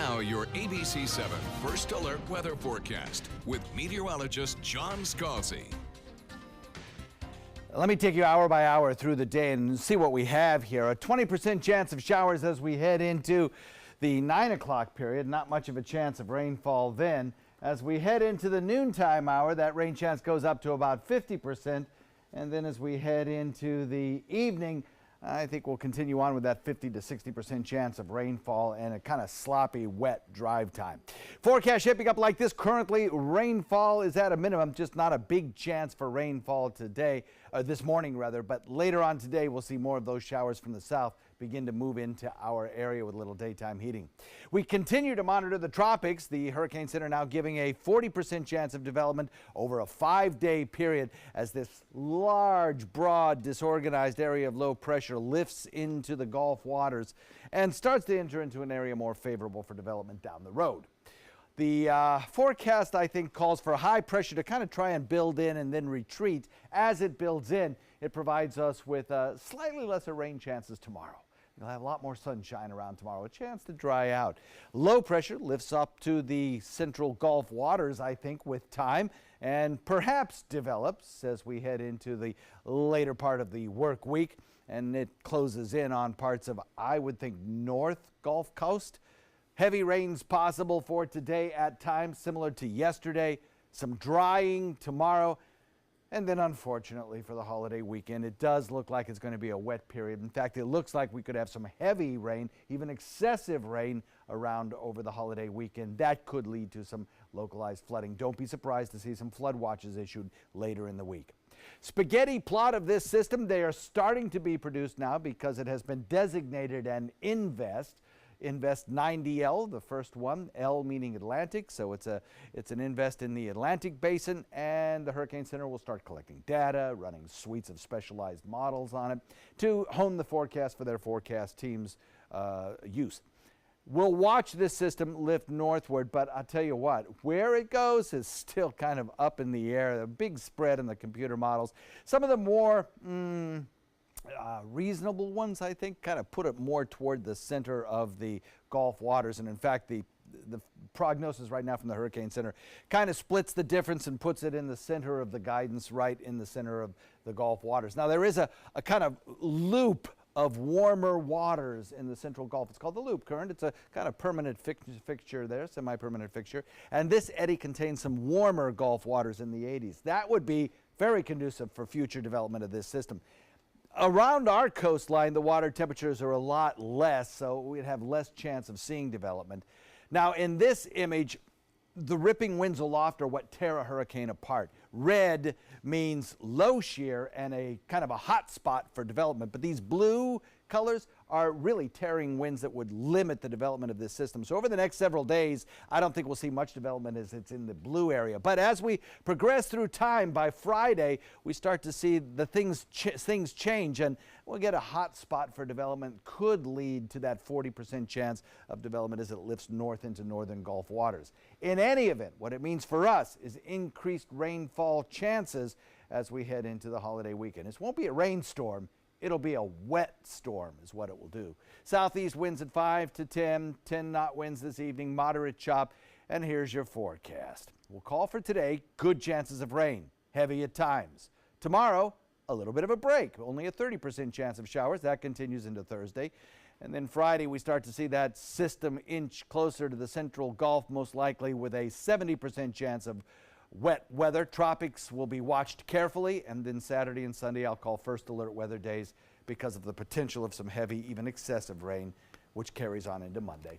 Now, your ABC 7 First Alert weather forecast with meteorologist John Scalzi. Let me take you hour by hour through the day and see what we have here. A 20% chance of showers as we head into the 9 o'clock period. Not much of a chance of rainfall then. As we head into the noontime hour, that rain chance goes up to about 50%. And then as we head into the evening, I think we'll continue on with that 50 to 60% chance of rainfall and a kind of sloppy, wet drive time. Forecast shaping up like this. Currently, rainfall is at a minimum, just not a big chance for rainfall today, this morning rather, but later on today we'll see more of those showers from the south begin to move into our area with a little daytime heating. We continue to monitor the tropics. The Hurricane Center now giving a 40% chance of development over a 5-day period as this large, broad, disorganized area of low pressure lifts into the Gulf waters and starts to enter into an area more favorable for development down the road. The forecast, I think, calls for high pressure to kind of try and build in and then retreat. As it builds in, it provides us with slightly lesser rain chances tomorrow. You'll have a lot more sunshine around tomorrow, a chance to dry out. Low pressure lifts up to the central Gulf waters, I think, with time, and perhaps develops as we head into the later part of the work week, and it closes in on parts of, I would think, north Gulf Coast. Heavy rains possible for today at times, similar to yesterday. Some drying tomorrow. And then, unfortunately, for the holiday weekend, it does look like it's going to be a wet period. In fact, it looks like we could have some heavy rain, even excessive rain around over the holiday weekend. That could lead to some localized flooding. Don't be surprised to see some flood watches issued later in the week. Spaghetti plot of this system, they are starting to be produced now because it has been designated an Invest 90L, the first one, L meaning Atlantic, so it's an invest in the Atlantic Basin, and the Hurricane Center will start collecting data, running suites of specialized models on it to hone the forecast for their forecast team's use. We'll watch this system lift northward, but I'll tell you what, where it goes is still kind of up in the air. A big spread in the computer models. Some of the more reasonable ones, I think, kind of put it more toward the center of the Gulf waters. And in fact, the prognosis right now from the Hurricane Center kind of splits the difference and puts it in the center of the guidance, right in the center of the Gulf waters. Now, there is a kind of loop of warmer waters in the central Gulf. It's called the loop current. It's a kind of permanent fixture there, semi-permanent fixture. And this eddy contains some warmer Gulf waters in the 80s. That would be very conducive for future development of this system. Around our coastline, the water temperatures are a lot less, so we'd have less chance of seeing development. Now, in this image, the ripping winds aloft are what tear a hurricane apart. Red means low shear and a kind of a hot spot for development, but these blue colors are really tearing winds that would limit the development of this system. So over the next several days, I don't think we'll see much development as it's in the blue area. But as we progress through time, by Friday, we start to see the things change, and we'll get a hot spot for development. Could lead to that 40% chance of development as it lifts north into northern Gulf waters. In any event, what it means for us is increased rainfall chances as we head into the holiday weekend. This won't be a rainstorm. It'll be a wet storm is what it will do. Southeast winds at 5 to 10 knot winds this evening, moderate chop, and here's your forecast. We'll call for today good chances of rain, heavy at times. Tomorrow, a little bit of a break, only a 30% chance of showers. That continues into Thursday. And then Friday, we start to see that system inch closer to the central Gulf, most likely with a 70% chance of wet weather. Tropics will be watched carefully, and then Saturday and Sunday I'll call first alert weather days because of the potential of some heavy, even excessive rain, which carries on into Monday.